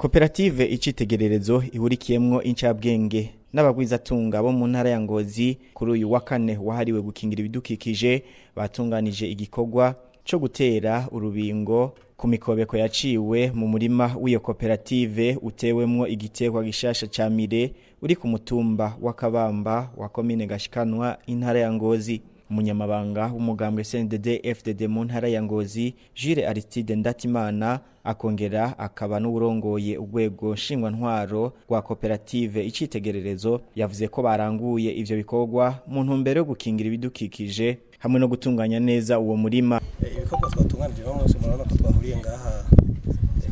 Koperative icitegererezo ihurikiyemwo incabwenge n'abagwizatunga bo mu ntara ya Ngozi kuri uyu wa kane wahariwe gukingira ibidukikije batunganije igikorwa co gutera urubingo ku mikobeko yaciwe mu murima w'iyo koperative utewemwo igiterwa gishasha ca mire uri ku mutumba wa Kabamba wa komine Gashikanwa intara ya Ngozi. Umunyamabanga w'umugambwe CNDD FDD mu ntara ya Ngozi Jules Aristide Ndatimana akongera akaba n'urongoye urwego nshingwantwaro rwa koperative icitegererezo yavuze ko baranguye ivyo bikorwa mu ntumbero yo gukingira ibidukikije hamwe no gutunganya neza uwo murima. Ibikorwa twatunganije bamwe bose murabona ko twahuriye ngaha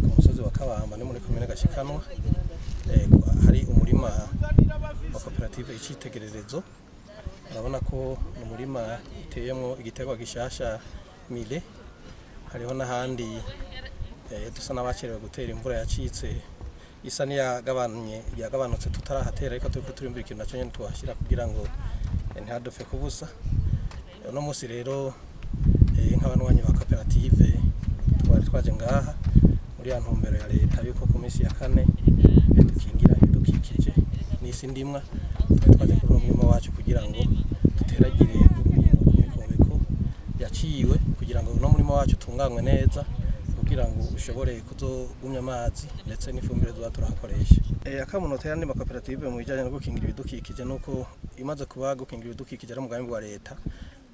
ku musozi wa Kabamba ni muri komine Gashikanwa. Hari umurima wa koperative icitegererezo. Urabona ko umurima uteyemwo igiterwa gishasha mile. Hariho n'ahandi dusa n'abacerewe gutera imvura yacitse isa yagabanutse tutarahatera ariko turiko turimbira ikintu naco nyene twashira kugira ngo ntihadofe kubusa. Uno musi rero nk'abanwanyi ba koperative twari twaje ngaha muri ya ntumbero ya leta yuko ku minsi ya kane dukingira ibidukikije n'isi ndimwa twaje kuri umurima wacu kugira ngo duteragire urubingo ku mikobeko yaciwe kugira ngo uno murima wacu utunganywe neza kugira ngo ushobore kuzogumya amazi ndetse n'ifumbire tuba turakoresha. Akamunota yandi makoperative mu bijanye no gukingira ibidukikije nuko imaze kuba gukingira ibidukikije ari umugambi wa leta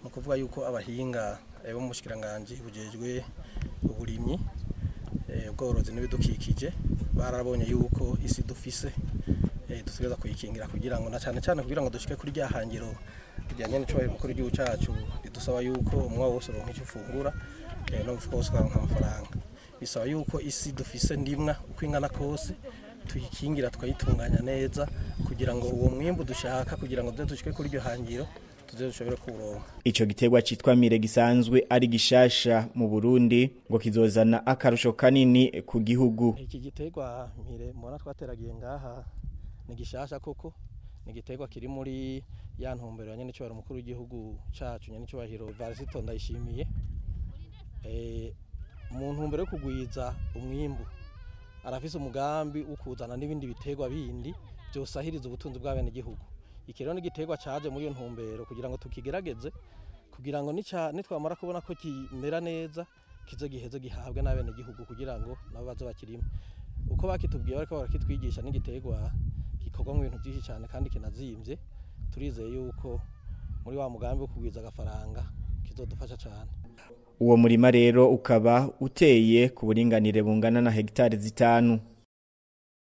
no kuvuga yuko abahinga bo mu bushikiranganje bujejwe uburimyi ubworozi n'ibidukikije barabonye yuko isi dufise dutegereza kuyikingira kugira ngo na cyane kugira ngo dushike kuri rya hangiro bijyanye n'ico mukuru w'igihugu cyacu bidusaba yuko umwa wose uronka icyo ufungura no mfuko wose ukaronka amafaranga. Bisaba yuko isi dufise ndimwa uko ingana kose tuyikingira tukayitunganya neza kugira ngo uwo mwimbu dushaka kugira ngo dushike kuri ryo hangiro tuzoshobora kuronka. Ico giterwa citwa mire gisanzwe ari gishasha mu Burundi ngo kizozana akarusho kanini ku gihugu. Iki giterwa mire mubona twateragiye ngaha ni gishasha koko ni giterwa kiri muri ya ntumbero nyene cyo mukuru w'igihugu cacu nyene cyo bahiro Varisito Ndayishimiye. Mu ntumbero yo kugwiza umwimbu arafise umugambi ukuzana n'ibindi biterwa bindi byosahiriza ubutunzi bw'abene gihugu. Ikero ni giterwa caje muri yo ntumbero kugira ngo tukigerageze kugira ngo nitwamara kubona ko kimera neza kizo giheze gihabwe n'abene gihugu kugira ngo nabo bazo bakirima. Uko bakitubwiye bariko barakitwigisha n'igiterwa gikorwa mu bintu byinshi cyane kandi kinazimvye. Turizeye yuko muri wa mugambi wo kugwiza agafaranga kizodufasha cyane. Uwo murima rero ukaba uteye ku buringanire bungana na hegitari 5.